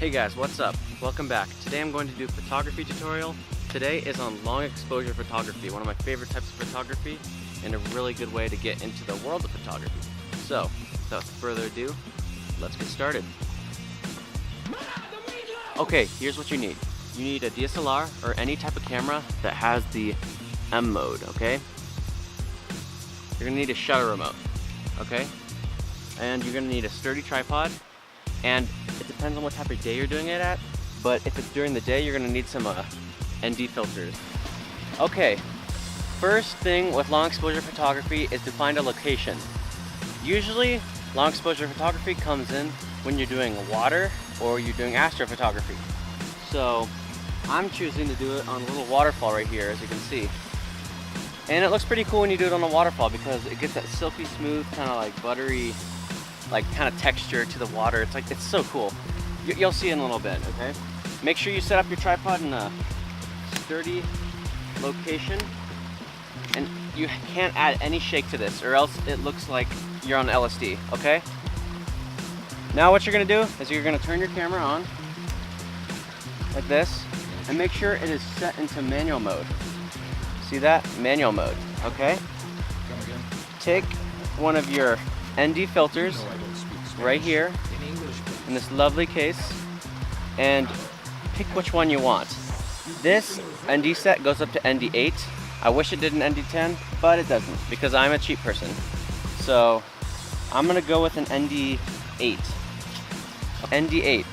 Hey guys, what's up? Welcome back. Today I'm going to do a photography tutorial. Today is on long exposure photography, one of my favorite types of photography and a really good way to get into the world of photography. So, without further ado, let's get started. Okay, here's what you need. You need a DSLR or any type of camera that has the M mode, okay? You're gonna need a shutter remote, okay? And you're gonna need a sturdy tripod, and it depends on what type of day you're doing it at, but if it's during the day, you're gonna need some ND filters. Okay, first thing with long exposure photography is to find a location. Usually, long exposure photography comes in when you're doing water or you're doing astrophotography. So, I'm choosing to do it on a little waterfall right here, as you can see. And it looks pretty cool when you do it on a waterfall because it gets that silky smooth, kind of like buttery, like kind of texture to the water. It's so cool. You'll see in a little bit, okay? Make sure you set up your tripod in a sturdy location, and you can't add any shake to this or else it looks like you're on LSD, okay? Now what you're gonna do is you're gonna turn your camera on like this and make sure it is set into manual mode. See that? Manual mode, okay? Take one of your ND filters right here in this lovely case and pick which one you want. This ND set goes up to ND8. I wish it did an ND10, but it doesn't because I'm a cheap person. So I'm gonna go with an ND8. ND8.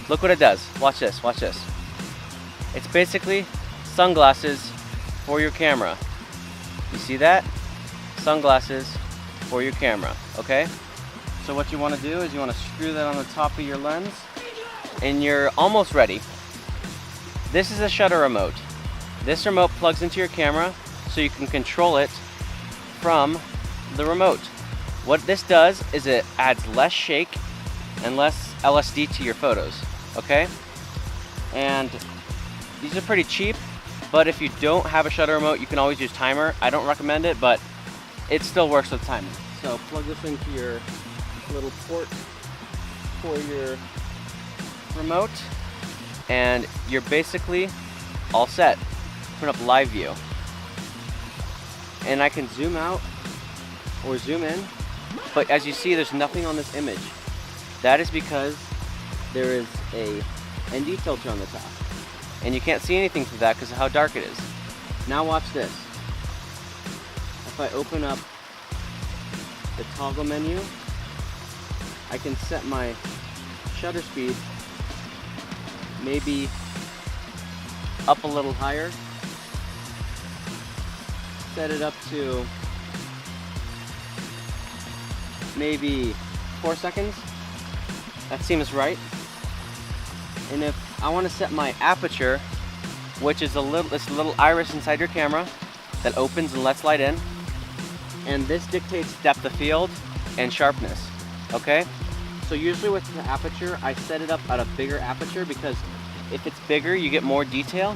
Look what it does. Watch this, watch this. It's basically sunglasses for your camera. You see that? Sunglasses for your camera, okay? So what you want to do is you want to screw that on the top of your lens and you're almost ready. This is a shutter remote. This remote plugs into your camera so you can control it from the remote. What this does is it adds less shake and less LSD to your photos, okay? And these are pretty cheap, but if you don't have a shutter remote, you can always use timer. I don't recommend it, but it still works with timing. So plug this into your little port for your remote, and you're basically all set. Put up live view. And I can zoom out or zoom in, but as you see, there's nothing on this image. That is because there is a ND filter on the top. And you can't see anything through that because of how dark it is. Now watch this. If I open up the toggle menu, I can set my shutter speed maybe up a little higher. Set it up to maybe 4 seconds. That seems right. And if I want to set my aperture, which is this little iris inside your camera that opens and lets light in, and this dictates depth of field and sharpness, okay? So usually with the aperture, I set it up at a bigger aperture because if it's bigger, you get more detail,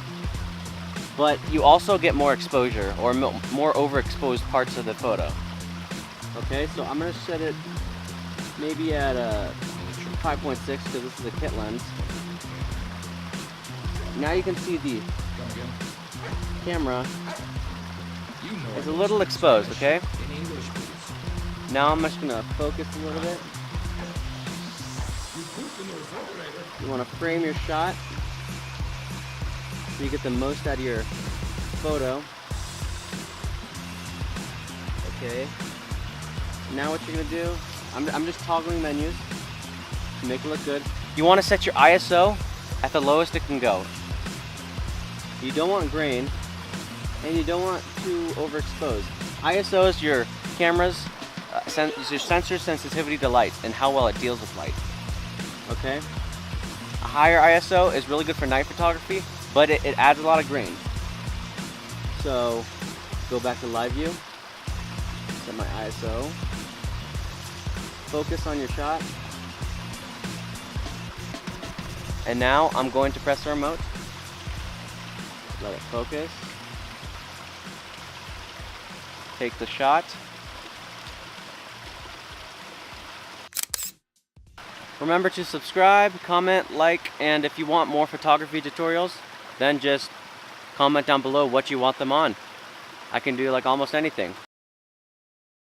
but you also get more exposure or more overexposed parts of the photo. Okay, so I'm gonna set it maybe at a 5.6 because this is a kit lens. Now you can see the camera is a little exposed, okay? Now I'm just gonna focus a little bit. You wanna frame your shot so you get the most out of your photo. Okay. Now what you're gonna do, I'm just toggling menus to make it look good. You wanna set your ISO at the lowest it can go. You don't want grain, and you don't want too overexposed. ISO is your camera's your sensor sensitivity to light and how well it deals with light. Okay? A higher ISO is really good for night photography, but it adds a lot of grain. So, go back to live view, set my ISO, focus on your shot, and now I'm going to press the remote. Let it focus. Take the shot. Remember to subscribe, comment, like, and if you want more photography tutorials, then just comment down below what you want them on. I can do like almost anything.